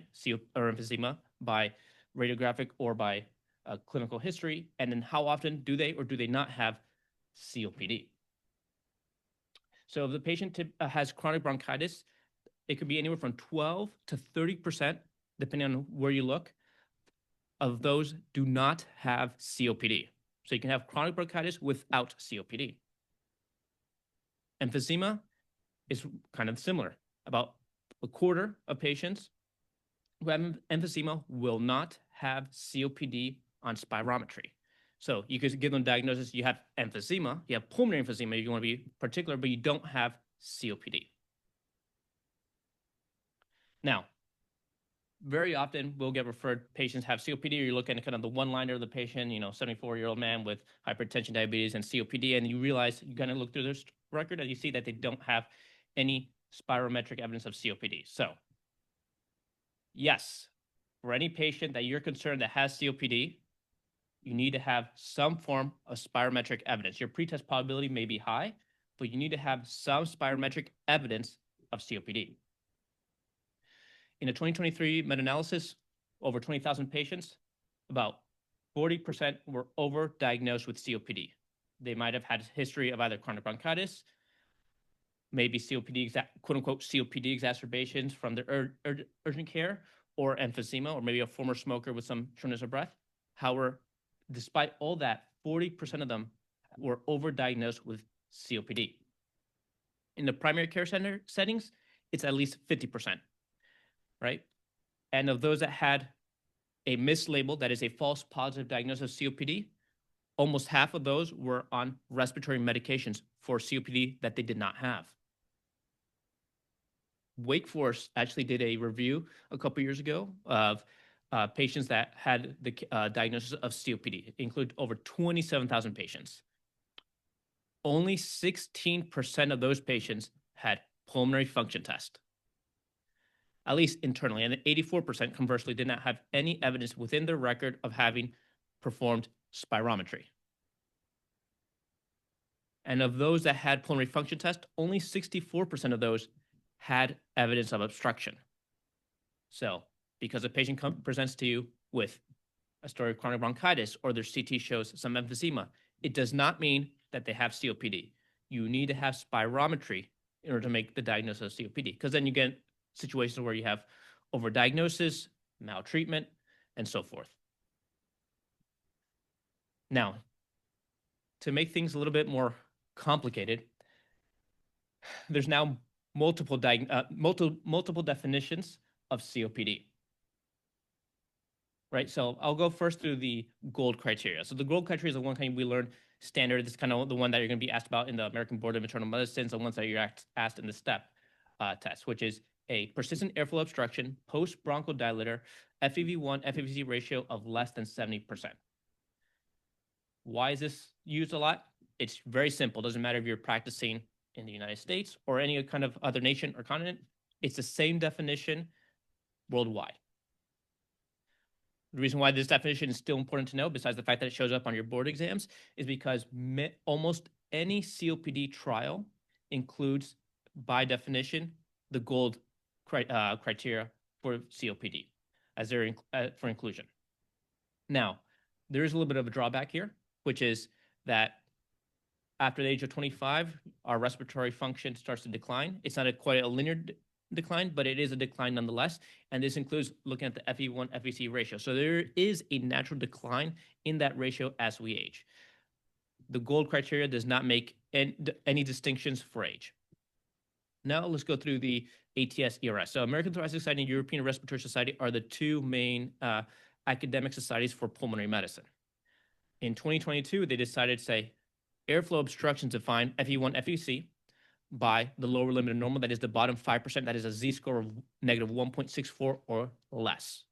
or emphysema by radiographic or by clinical history, and then how often do they or do they not have COPD. So if the patient has chronic bronchitis, it could be anywhere from 12 to 30%, depending on where you look, of those do not have COPD. So you can have chronic bronchitis without COPD. Emphysema is kind of similar. About a quarter of patients who have emphysema will not have COPD on spirometry. So you could give them a diagnosis, you have emphysema, you have pulmonary emphysema if you want to be particular, but you don't have COPD. Now, very often we'll get referred patients have COPD, or you're looking at kind of the one-liner of the patient, 74-year-old man with hypertension, diabetes, and COPD, and you realize, you kind of look through their record and you see that they don't have any spirometric evidence of COPD. So yes, for any patient that you're concerned that has COPD, you need to have some form of spirometric evidence. Your pretest probability may be high, but you need to have some spirometric evidence of COPD. In a 2023 meta-analysis, over 20,000 patients, about 40% were overdiagnosed with COPD. They might have had a history of either chronic bronchitis, maybe COPD, quote unquote, COPD exacerbations from their urgent care, or emphysema, or maybe a former smoker with some shortness of breath. However, despite all that, 40% of them were overdiagnosed with COPD. In the primary care center settings, it's at least 50%. Right? And of those that had a mislabel, that is a false positive diagnosis of COPD, almost half of those were on respiratory medications for COPD that they did not have. Wake Forest actually did a review a couple years ago of patients that had the diagnosis of COPD. It included over 27,000 patients. Only 16% of those patients had pulmonary function test, at least internally, and 84% conversely did not have any evidence within their record of having performed spirometry. And of those that had pulmonary function test, only 64% of those had evidence of obstruction. So because a patient presents to you with a story of chronic bronchitis, or their CT shows some emphysema, it does not mean that they have COPD. You need to have spirometry in order to make the diagnosis of COPD, because then you get situations where you have overdiagnosis, maltreatment, and so forth. Now, to make things a little bit more complicated, there's now multiple definitions of COPD. Right, so I'll go first through the GOLD criteria. So the GOLD criteria is the one kind we learned standard. It's kind of the one that you're going to be asked about in the American Board of Internal Medicine, the ones that you're asked in the STEP test, which is a persistent airflow obstruction, post-bronchodilator, FEV1, FEVC ratio of less than 70%. Why is this used a lot? It's very simple. It doesn't matter if you're practicing in the United States or any kind of other nation or continent. It's the same definition worldwide. The reason why this definition is still important to know, besides the fact that it shows up on your board exams, is because almost any COPD trial includes, by definition, the GOLD criteria for COPD as for inclusion. Now, there is a little bit of a drawback here, which is that after the age of 25, our respiratory function starts to decline. It's not quite a linear decline, but it is a decline nonetheless. And this includes looking at the FEV1 FVC ratio. So there is a natural decline in that ratio as we age. The GOLD criteria does not make any distinctions for age. Now let's go through the ATS ERS. So American Thoracic Society and European Respiratory Society are the two main academic societies for pulmonary medicine. In 2022, they decided to say airflow obstructions define FE1 FVC by the lower limit of normal, that is the bottom 5%, that is a Z-score of negative 1.64 or less.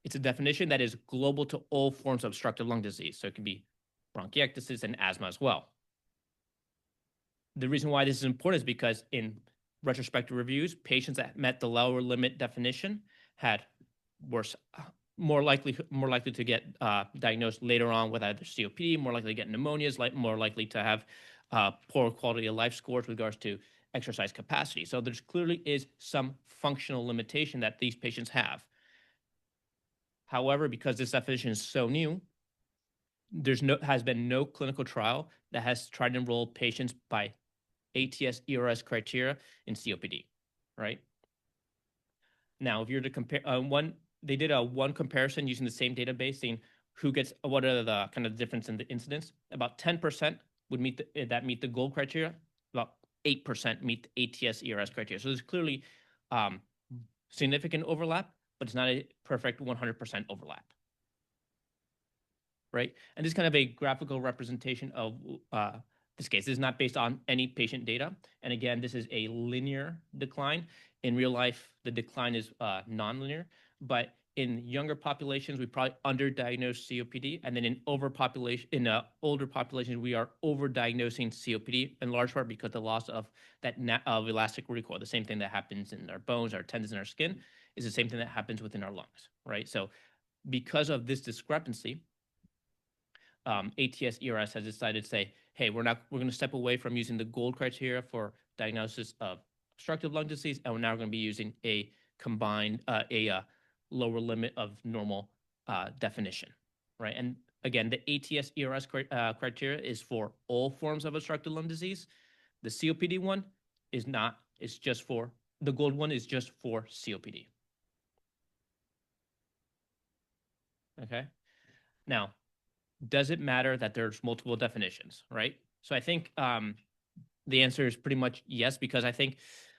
It's a definition that is global to all forms of obstructive lung disease. So it can be bronchiectasis and asthma as well. The reason why this is important is because in retrospective reviews, patients that met the lower limit definition had worse more likely to get diagnosed later on with either COPD, more likely to get pneumonias, more likely to have poor quality of life scores with regards to exercise capacity. So there's clearly is some functional limitation that these patients have. However, because this definition is so new, has been no clinical trial that has tried to enroll patients by ATS-ERS criteria in COPD, right? Now, if you're to compare they did one comparison using the same database, seeing what are the kind of difference in the incidence. About 10% would meet the gold criteria. About 8% meet the ATS-ERS criteria. So there's clearly significant overlap, but it's not a perfect 100% overlap, right? And this is kind of a graphical representation of this case. This is not based on any patient data. And again, this is a linear decline. In real life, the decline is nonlinear, but in younger populations, we probably underdiagnose COPD. And then in older populations, we are overdiagnosing COPD in large part because the loss of that of elastic recoil, the same thing that happens in our bones, our tendons, and our skin, is the same thing that happens within our lungs, right? So because of this discrepancy, ATS-ERS has decided to say, hey, we're going to step away from using the gold criteria for diagnosis of obstructive lung disease, and we're now going to be using a combined, lower limit of normal definition, right? And again, the ATS-ERS criteria is for all forms of obstructive lung disease. The COPD one is not, it's just for, the gold one is just for COPD. Okay. Now, does it matter that there's multiple definitions, right? So I think the answer is pretty much yes, because I think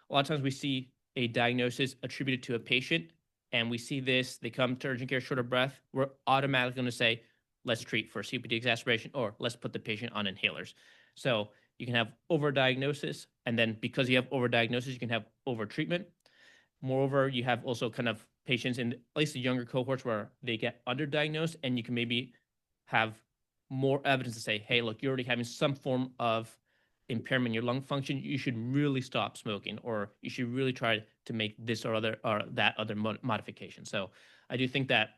a lot of times we see a diagnosis attributed to a patient and we see this, they come to urgent care short of breath, we're automatically going to say, let's treat for COPD exacerbation, or let's put the patient on inhalers. So you can have overdiagnosis, and then because you have overdiagnosis, you can have overtreatment. Moreover, you have also kind of patients in at least the younger cohorts where they get underdiagnosed, and you can maybe have more evidence to say, hey, look, you're already having some form of impairment in your lung function. You should really stop smoking, or you should really try to make this or that other modification. So I do think that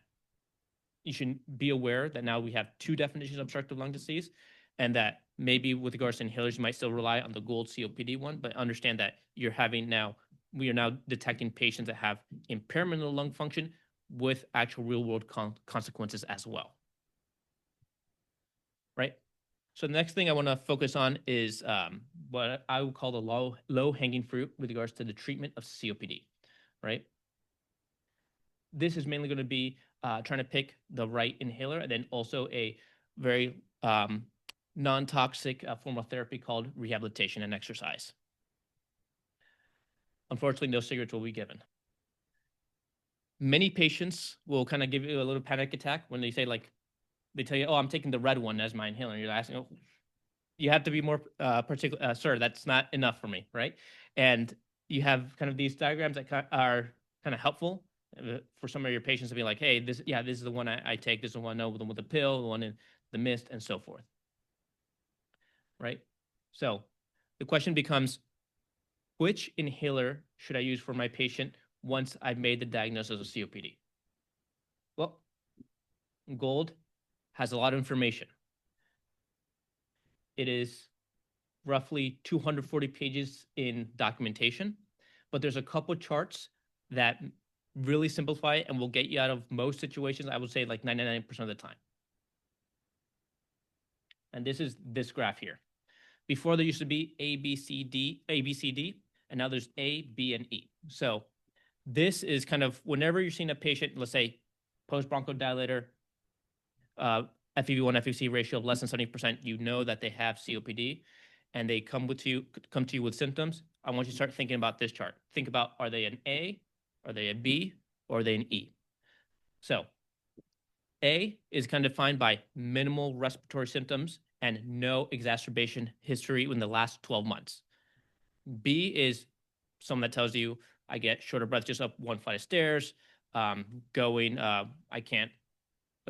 you should be aware that now we have two definitions of obstructive lung disease, and that maybe with regards to inhalers, you might still rely on the gold COPD one, but understand that we are now detecting patients that have impairment in the lung function with actual real world consequences as well. Right? So the next thing I want to focus on is what I would call the low-hanging fruit with regards to the treatment of COPD, right? This is mainly going to be trying to pick the right inhaler, and then also a very non-toxic form of therapy called rehabilitation and exercise. Unfortunately, no cigarettes will be given. Many patients will kind of give you a little panic attack when they say, like, they tell you, oh, I'm taking the red one as my inhaler. And you're asking, oh, you have to be more particular. Sir, that's not enough for me, right? And you have kind of these diagrams that are kind of helpful for some of your patients to be like, hey, this is the one I take. This is the one the one with the pill, the one in the mist, and so forth, right? So the question becomes, which inhaler should I use for my patient once I've made the diagnosis of COPD? Well, gold has a lot of information. It is roughly 240 pages in documentation, but there's a couple charts that really simplify it and will get you out of most situations, I would say like 99% of the time. And this is this graph here. Before there used to be A, B, C, D, and now there's A, B, and E. So this is kind of whenever you're seeing a patient, let's say post-bronchodilator, FEV1, FVC ratio of less than 70%, you know that they have COPD, and they come to you with symptoms. I want you to start thinking about this chart. Think about, are they an A, are they a B, or are they an E? So A is kind of defined by minimal respiratory symptoms and no exacerbation history in the last 12 months. B is someone that tells you, I get short of breath just up one flight of stairs, I can't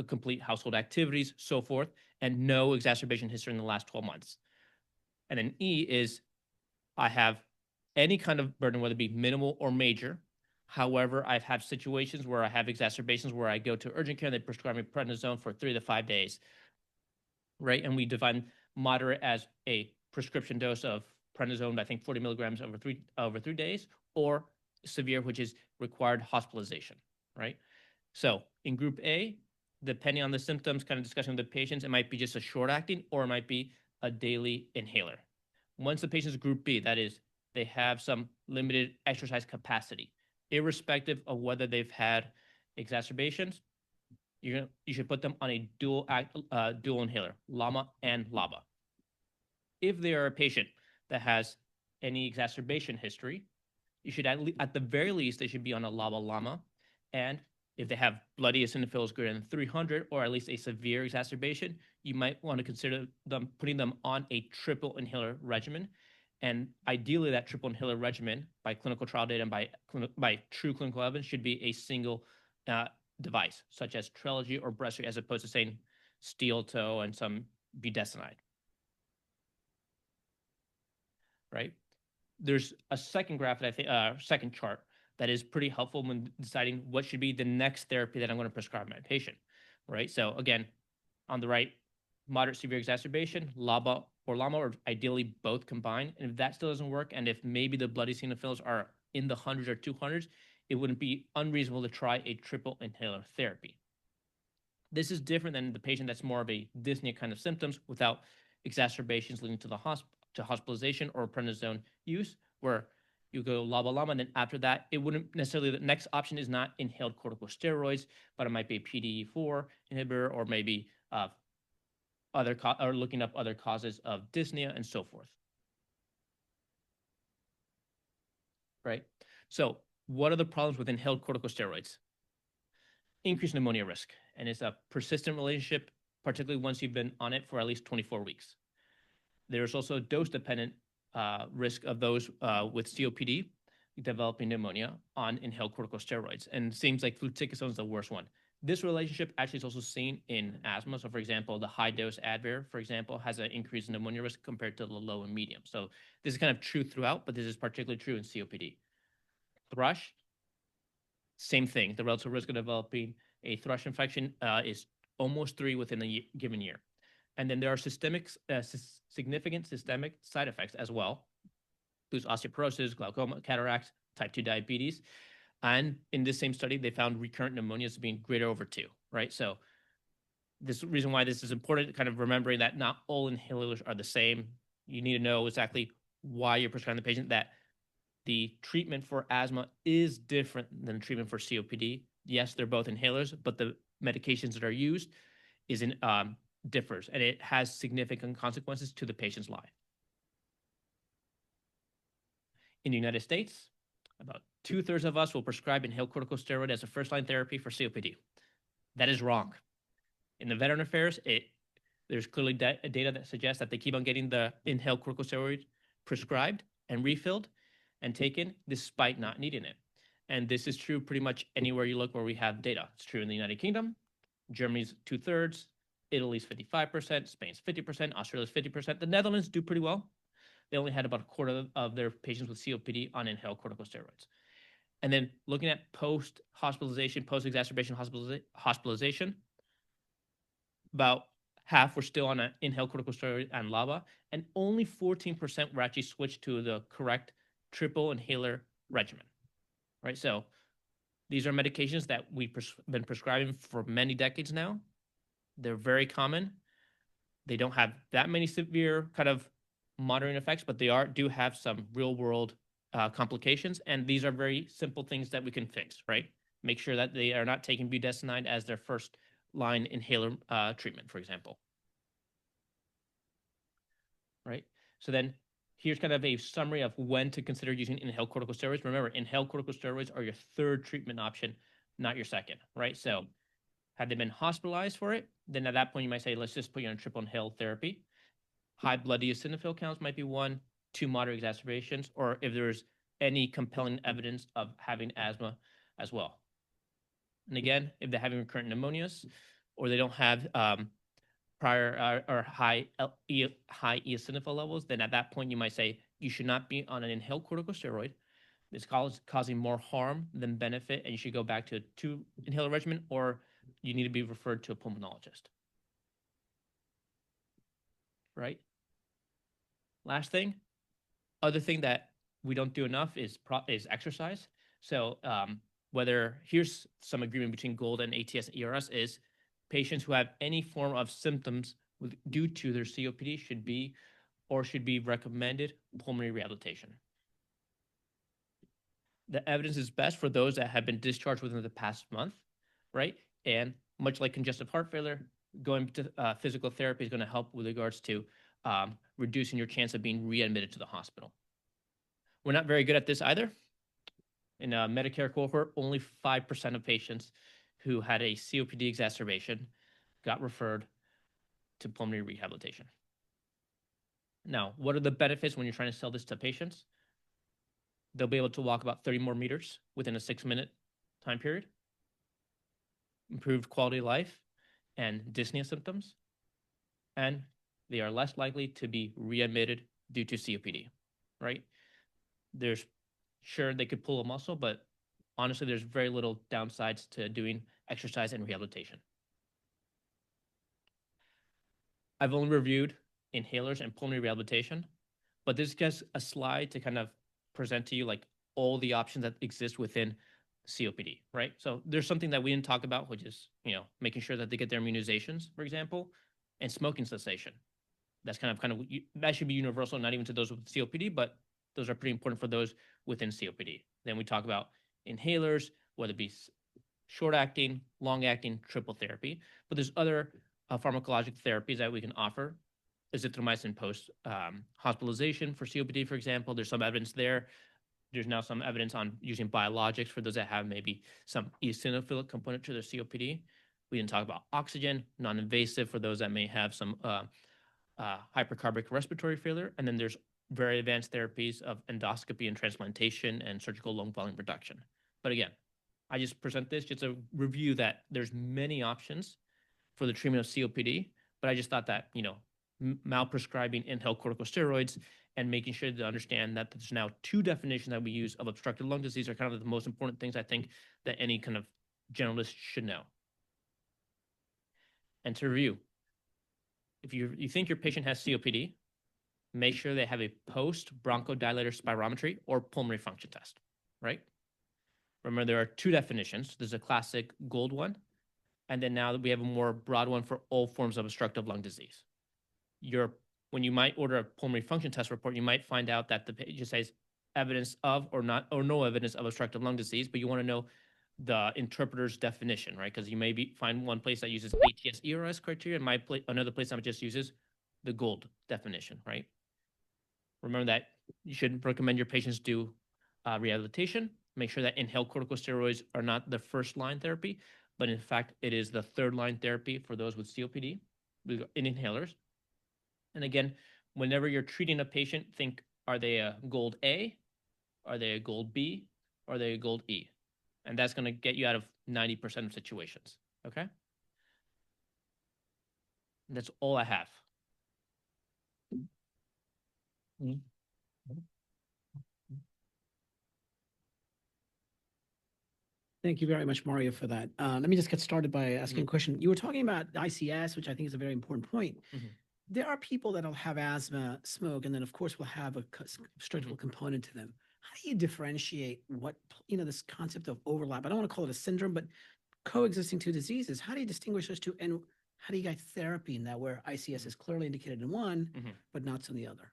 complete household activities, so forth, and no exacerbation history in the last 12 months. And then E is, I have any kind of burden, whether it be minimal or major, However, I've had situations where I have exacerbations where I go to urgent care and they prescribe me prednisone for 3 to 5 days, right? And we define moderate as a prescription dose of prednisone, I think 40 milligrams over 3 days, or severe, which is required hospitalization, right? So in group A, depending on the symptoms, kind of discussion with the patients, it might be just a short acting or it might be a daily inhaler. Once the patient's group B, that is, they have some limited exercise capacity, irrespective of whether they've had exacerbations, you should put them on a dual inhaler, LAMA and LABA. If they are a patient that has any exacerbation history, you should at the very least, they should be on a LABA-LAMA. And if they have blood eosinophils greater than 300 or at least a severe exacerbation, you might want to consider putting them on a triple inhaler regimen. And ideally, that triple inhaler regimen, by clinical trial data and by true clinical evidence, should be a single device, such as Trelegy or Breztri, as opposed to saying steel toe and some budesonide. Right? There's a second graph that I think, second chart that is pretty helpful when deciding what should be the next therapy that I'm going to prescribe my patient. Right? So again, on the right, moderate severe exacerbation, LABA or LAMA, or ideally both combined. And if that still doesn't work, and if maybe the blood eosinophils are in the hundreds or 200s, it wouldn't be unreasonable to try a triple inhaler therapy. This is different than the patient that's more of a dyspnea kind of symptoms without exacerbations leading to the hospitalization or prednisone use, where you go LABA-LAMA, and then after that, it wouldn't necessarily, the next option is not inhaled corticosteroids, but it might be a PDE4 inhibitor, or maybe or looking up other causes of dyspnea and so forth. Right? So what are the problems with inhaled corticosteroids? Increased pneumonia risk, and it's a persistent relationship, particularly once you've been on it for at least 24 weeks. There's also a dose-dependent risk of those with COPD developing pneumonia on inhaled corticosteroids, and it seems like fluticasone is the worst one. This relationship actually is also seen in asthma. So for example, the high dose Advair, for example, has an increased pneumonia risk compared to the low and medium. So this is kind of true throughout, but this is particularly true in COPD. Thrush, same thing. The relative risk of developing a thrush infection is almost 3 within a given year. And then there are significant systemic side effects as well. There's osteoporosis, glaucoma, cataracts, type 2 diabetes. And in this same study, they found recurrent pneumonias being greater over 2, right? So this reason why this is important, kind of remembering that not all inhalers are the same. You need to know exactly why you're prescribing the patient, that the treatment for asthma is different than treatment for COPD. Yes, they're both inhalers, but the medications that are used differs, and it has significant consequences to the patient's life. In the United States, about 2/3 of us will prescribe inhaled corticosteroid as a first-line therapy for COPD. That is wrong. In the Veteran Affairs, there's clearly data that suggests that they keep on getting the inhaled corticosteroid prescribed and refilled and taken despite not needing it. And this is true pretty much anywhere you look where we have data. It's true in the United Kingdom, Germany's 2/3, Italy's 55%, Spain's 50%, Australia's 50%. The Netherlands do pretty well. They only had about a quarter of their patients with COPD on inhaled corticosteroids. And then looking at post-hospitalization, post-exacerbation hospitalization, about half were still on an inhaled corticosteroid and LABA, and only 14% were actually switched to the correct triple inhaler regimen, right? So these are medications that we've been prescribing for many decades now. They're very common. They don't have that many severe kind of moderating effects, but they do have some real world complications. And these are very simple things that we can fix, right? Make sure that they are not taking budesonide as their first line inhaler treatment, for example. Right? So then here's kind of a summary of when to consider using inhaled corticosteroids. Remember, inhaled corticosteroids are your third treatment option, not your second, right? So had they been hospitalized for it, then at that point you might say, let's just put you on triple inhaled therapy. High blood eosinophil counts might be 1, 2 moderate exacerbations, or if there's any compelling evidence of having asthma as well. And again, if they're having recurrent pneumonias or they don't have prior or high eosinophil levels, then at that point you might say you should not be on an inhaled corticosteroid It's causing more harm than benefit, and you should go back to a 2-inhaler regimen, or you need to be referred to a pulmonologist. Right? Last thing, other thing that we don't do enough is exercise. So here's some agreement between GOLD and ATS and ERS is patients who have any form of symptoms due to their COPD should be recommended pulmonary rehabilitation. The evidence is best for those that have been discharged within the past month, right? And much like congestive heart failure, going to physical therapy is going to help with regards to reducing your chance of being readmitted to the hospital. We're not very good at this either. In a Medicare cohort, only 5% of patients who had a COPD exacerbation got referred to pulmonary rehabilitation. Now, what are the benefits when you're trying to sell this to patients? They'll be able to walk about 30 more meters within a 6-minute time period, improved quality of life and dyspnea symptoms, and they are less likely to be readmitted due to COPD, right? Sure, they could pull a muscle, but honestly, there's very little downsides to doing exercise and rehabilitation. I've only reviewed inhalers and pulmonary rehabilitation, but this is just a slide to kind of present to you like all the options that exist within COPD, right? So there's something that we didn't talk about, which is, making sure that they get their immunizations, for example, and smoking cessation. That's that should be universal, not even to those with COPD, but those are pretty important for those within COPD. Then we talk about inhalers, whether it be short-acting, long-acting, triple therapy. But there's other pharmacologic therapies that we can offer. Azithromycin post-hospitalization for COPD, for example. There's some evidence there. There's now some evidence on using biologics for those that have maybe some eosinophilic component to their COPD. We didn't talk about oxygen, non-invasive for those that may have some hypercarbonic respiratory failure. And then there's very advanced therapies of endoscopy and transplantation and surgical lung volume reduction. But again, I just present this just to review that there's many options for the treatment of COPD, but I just thought that, malprescribing inhaled corticosteroids and making sure to understand that there's now 2 definitions that we use of obstructive lung disease are kind of the most important things I think that any kind of generalist should know. And to review, if you think your patient has COPD, make sure they have a post-bronchodilator spirometry or pulmonary function test, right? Remember, there are 2 definitions. There's a classic GOLD one, and then now we have a more broad one for all forms of obstructive lung disease. When you might order a pulmonary function test report, you might find out that the patient says evidence of or no evidence of obstructive lung disease, but you want to know the interpreter's definition, right? Because you may find one place that uses ATS ERS criteria, and another place that just uses the GOLD definition, right? Remember that you should recommend your patients do rehabilitation. Make sure that inhaled corticosteroids are not the first-line therapy, but in fact, it is the third-line therapy for those with COPD in inhalers. And again, whenever you're treating a patient, think, are they a GOLD A? Are they a GOLD B? Or are they a GOLD E? And that's going to get you out of 90% of situations, okay? And that's all I have. Thank you very much, Mario, for that. Let me just get started by asking a question. You were talking about ICS, which I think is a very important point. There are people that'll have asthma, smoke, and then of course will have a obstructive component to them. How do you differentiate this concept of overlap? I don't want to call it a syndrome, but coexisting 2 diseases. How do you distinguish those 2? And how do you guide therapy in that where ICS is clearly indicated in one, but not in the other?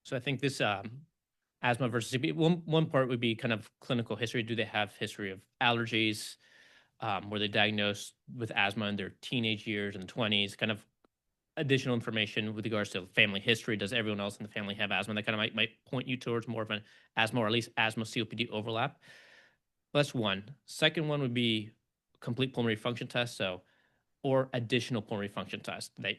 So I think this asthma versus COPD, one part would be kind of clinical history. Do they have history of allergies? Were they diagnosed with asthma in their teenage years and 20s? Kind of additional information with regards to family history. Does everyone else in the family have asthma? That kind of might point you towards more of an asthma or at least asthma COPD overlap. That's one. Second one would be complete pulmonary function test. Or additional pulmonary function test that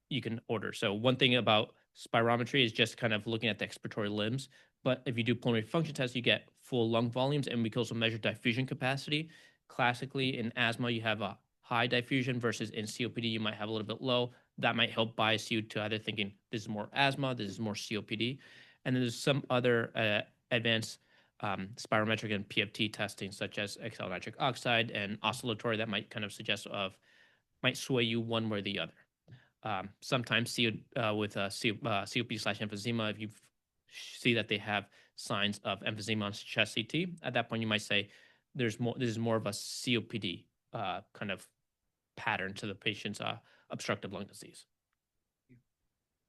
you can order. So one thing about spirometry is just kind of looking at the expiratory limbs. But if you do pulmonary function tests, you get full lung volumes, and we can also measure diffusion capacity. Classically, in asthma, you have a high diffusion versus in COPD, you might have a little bit low. That might help bias you to either thinking this is more asthma, this is more COPD. And then there's some other advanced spirometric and PFT testing, such as exhaled nitric oxide and oscillatory, that might kind of suggest might sway you one way or the other. Sometimes with COPD/emphysema, if you see that they have signs of emphysema on chest CT, at that point you might say this is more of a COPD kind of pattern to the patient's obstructive lung disease.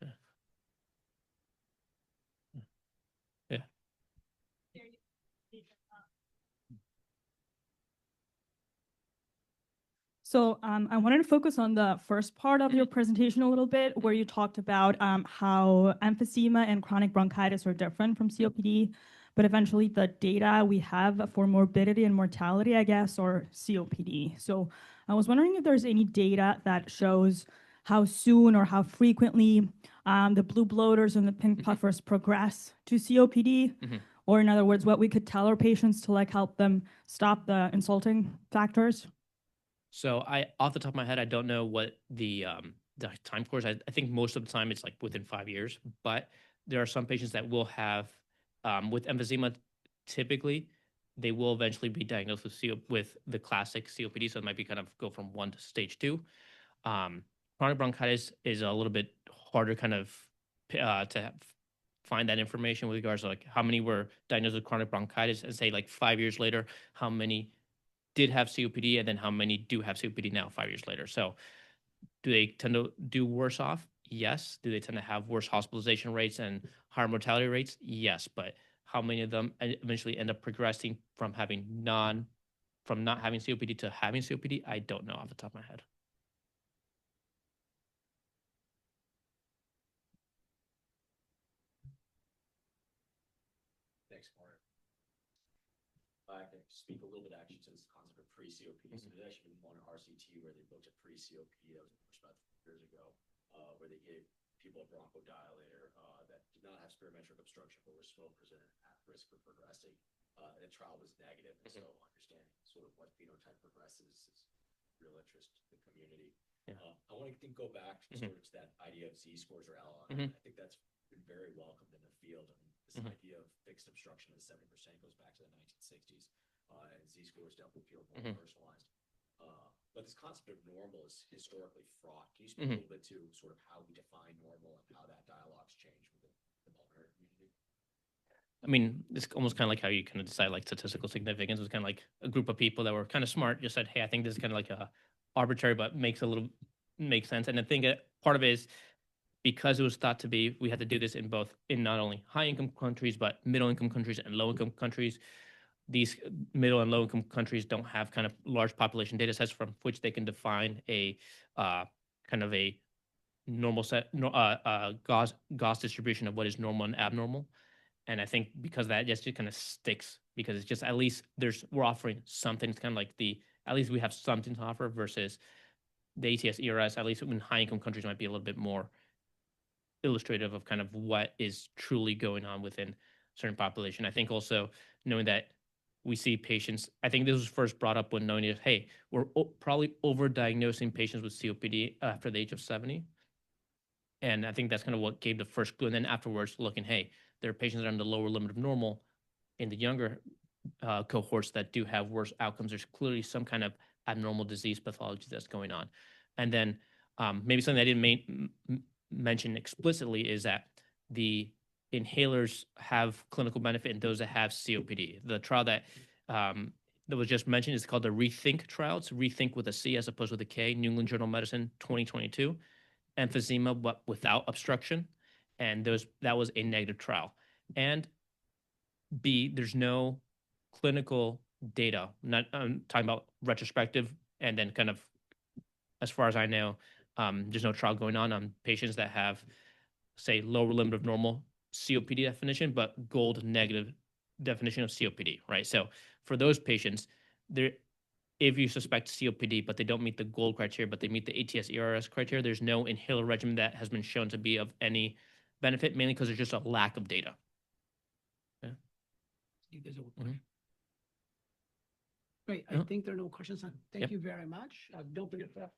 Yeah. So I wanted to focus on the first part of your presentation a little bit, where you talked about how emphysema and chronic bronchitis are different from COPD, but eventually the data we have for morbidity and mortality, I guess, are COPD. So I was wondering if there's any data that shows how soon or how frequently the blue bloaters and the pink puffers progress to COPD, or in other words, what we could tell our patients to like help them stop the insulting factors. So off the top of my head, I don't know what the time course. I think most of the time it's like within 5 years, but there are some patients that will have with emphysema. Typically, they will eventually be diagnosed with the classic COPD. So it might be kind of go from 1 to stage 2. Chronic bronchitis is a little bit harder kind of to find that information with regards to like how many were diagnosed with chronic bronchitis and say like 5 years later, how many did have COPD, and then how many do have COPD now 5 years later. So do they tend to do worse off? Yes. Do they tend to have worse hospitalization rates and higher mortality rates? Yes. But how many of them eventually end up progressing from not having COPD to having COPD? I don't know off the top of my head. Thanks, Mark. I can speak a little bit actually to this concept of pre-COPD. So there's actually been one RCT where they looked at pre-COPD that was published about 3 years ago, where they gave people a bronchodilator that did not have spirometric obstruction but were still presented at risk for progressing. The trial was negative, and so understanding sort of what phenotype progresses is real interest to the community. Yeah. I want to go back to sort of to that idea of Z-scores or L. I think that's been very welcomed in the field. I mean, this idea of fixed obstruction of 70% goes back to the 1960s, and Z-scores definitely feel more personalized. But this concept of normal is historically fraught. Can you speak a little bit to sort of how we define normal and how that dialogue's changed within the pulmonary community? I mean, it's almost kind of like how you kind of decide like statistical significance. It was kind of like a group of people that were kind of smart, just said, hey, I think this is kind of like a arbitrary, but makes sense. And I think part of it is because it was thought to be, we had to do this in not only high income countries, but middle income countries and low income countries. These middle and low income countries don't have kind of large population data sets from which they can define a kind of a normal set, Gauss distribution of what is normal and abnormal. And I think because that just kind of sticks, because it's just at least we're offering something. It's kind of like at least we have something to offer versus the ATS ERS, at least in high income countries, might be a little bit more illustrative of kind of what is truly going on within certain population. I think also knowing that we see patients, I think this was first brought up when knowing that, hey, we're probably overdiagnosing patients with COPD after the age of 70. And I think that's kind of what gave the first clue. And then afterwards looking, hey, there are patients that are in the lower limit of normal in the younger cohorts that do have worse outcomes. There's clearly some kind of abnormal disease pathology that's going on. And then maybe something I didn't mention explicitly is that the inhalers have clinical benefit in those that have COPD. The trial that was just mentioned is called the RETHINK trial. It's RETHINK with a C as opposed to the K, New England Journal of Medicine 2022. Emphysema, but without obstruction. And that was a negative trial. And B, there's no clinical data. I'm talking about retrospective, and then kind of, as far as I know, there's no trial going on patients that have, say, lower limit of normal COPD definition, but gold negative definition of COPD, right? So for those patients, if you suspect COPD, but they don't meet the gold criteria, but they meet the ATS ERS criteria, there's no inhaler regimen that has been shown to be of any benefit, mainly because there's just a lack of data. Yeah. Great. I think there are no questions. Thank you very much. Don't forget to